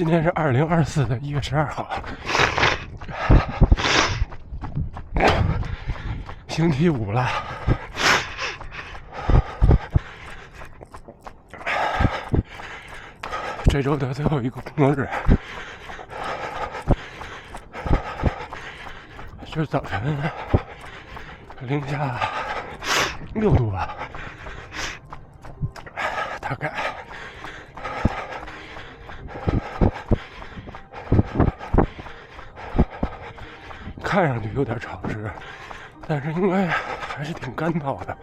今天是2024的1月12号，星期五了。这周的最后一个工作日，就是早晨零下6度吧，大概。看上去有点潮湿，但是应该还是挺干燥的。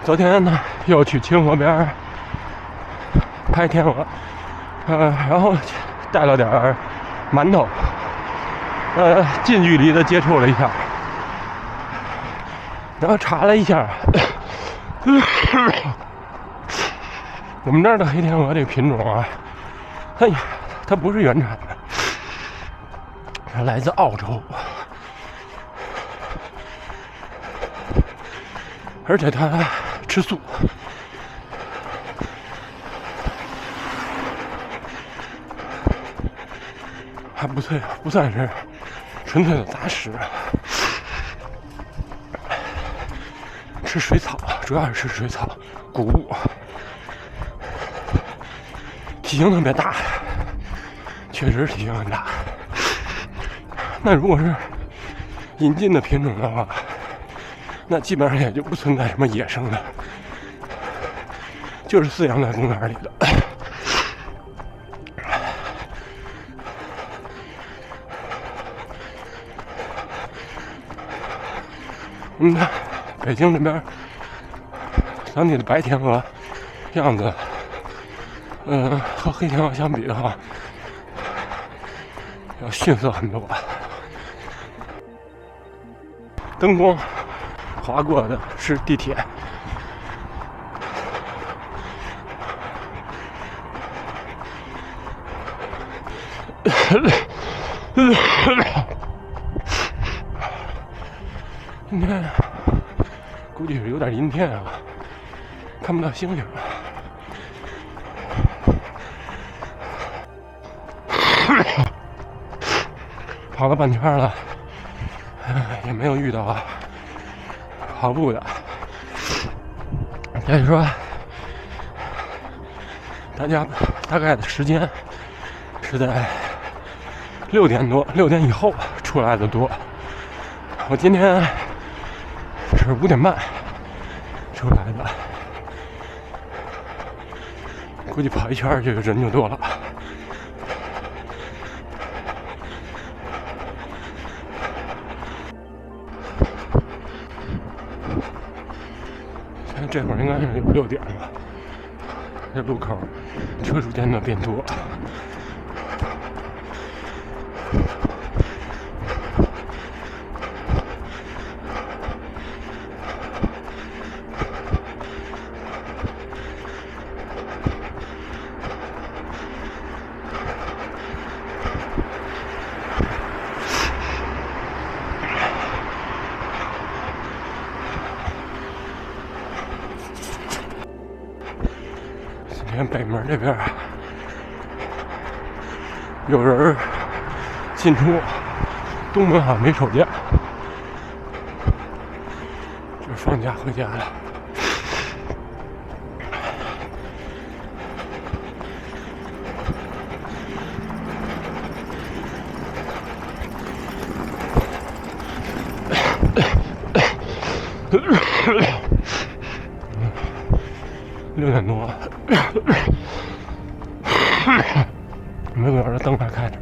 昨天呢，又去清河边拍天鹅，然后带了点馒头，近距离的接触了一下，然后查了一下。我们这儿的黑天鹅这个品种啊，它不是原产的，它来自澳洲，而且它吃素，还不算是纯粹的杂食，吃水草，主要是吃水草、谷物，体型特别大，确实体型很大。那如果是引进的品种的话，那基本上也就不存在什么野生的，就是饲养在公园里的。北京这边当地的白天鹅样子，和黑天鹅相比的话，要逊色很多。灯光划过的是地铁，今天估计是有点阴天啊，看不到星星。跑了半圈了，也没有遇到跑步的。所以说，大家大概的时间是在6点多，6点以后出来的多。我今天是5点半出来的，估计跑一圈这个人就多了。现在这会儿应该是有6点了，这路口车逐渐的变多。今天北门这边有人进出，东门好像没手电，就是放假回家了。6点多，没有人的灯还开着。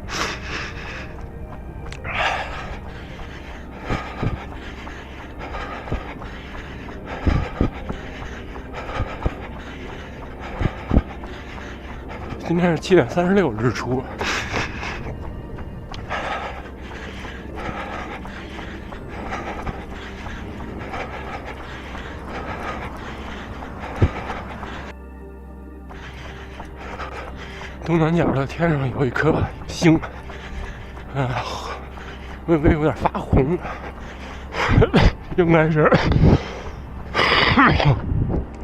今天是7点36日出。东南角的天上有一颗星，微微有点发红，应该是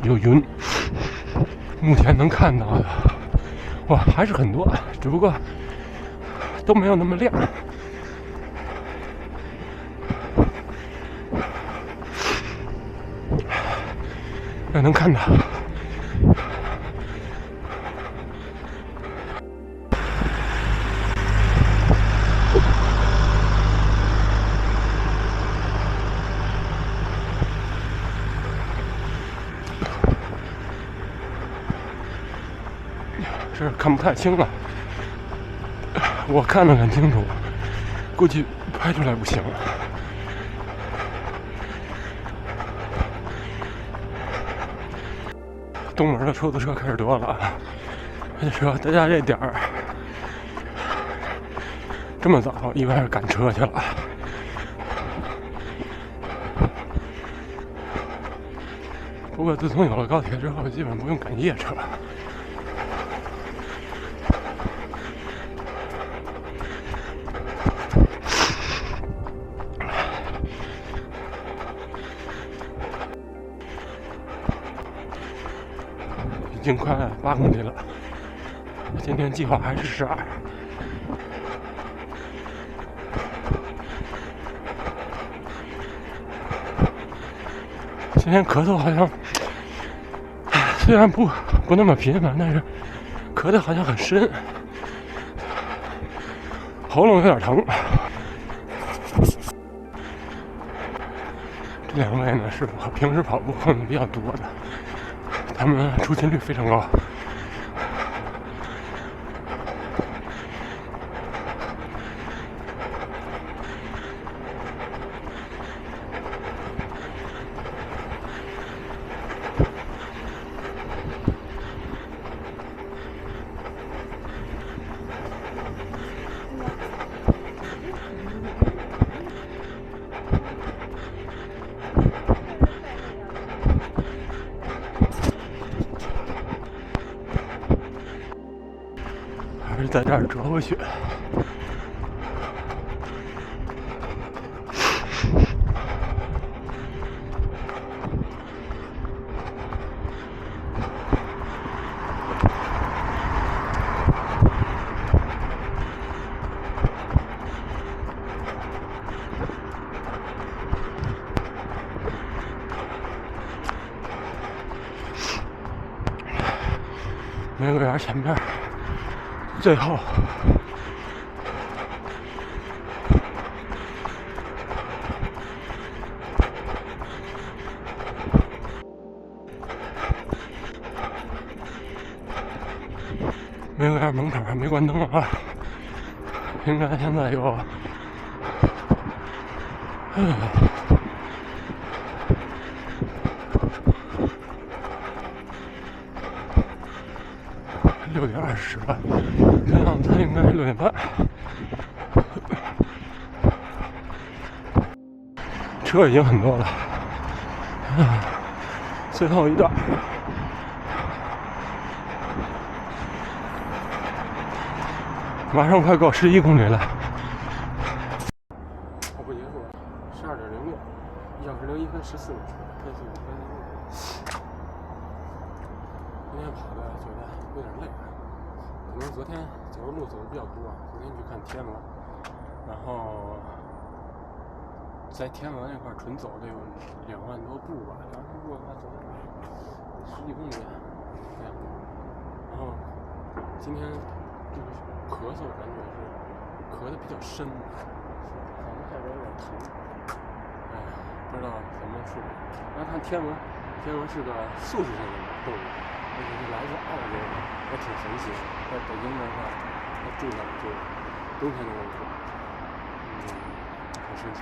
有云，目前能看到的，哇，还是很多，只不过都没有那么亮。也能看到。这看不太清了，我看得很清楚，估计拍出来不行。东门的出租车开始多了，说大家这点儿这么早，一般是赶车去了。不过自从有了高铁之后，基本不用赶夜车。已经快8公里了，今天计划还是12。今天咳嗽好像虽然不那么频繁，但是咳得好像很深，喉咙有点疼。这2位呢是我平时跑步碰的比较多的，他们出勤率非常高。还是在这儿折回去。玫瑰园前边，最后玫瑰园门口还没关灯啊，应该现在有6点20了，这样子应该是6点半。车已经很多了，最后一段，马上快够11公里了。跑步结束了，12.06，1小时01分14秒，配速5分06。今天跑的觉得有点累，可能昨天走的路走的比较多，昨天去看天鹅，然后在天鹅那块纯走的有2万多步吧，2万多步的话走了10几公里，这样。然后今天就是咳嗽，感觉是咳得比较深，嗓子下边有点疼，不知道怎么处理。然后看天鹅，天鹅是个素食性的动物。而且是来自澳洲的，还挺神奇的。在北京的话，它住上就冬天都能住，很神奇。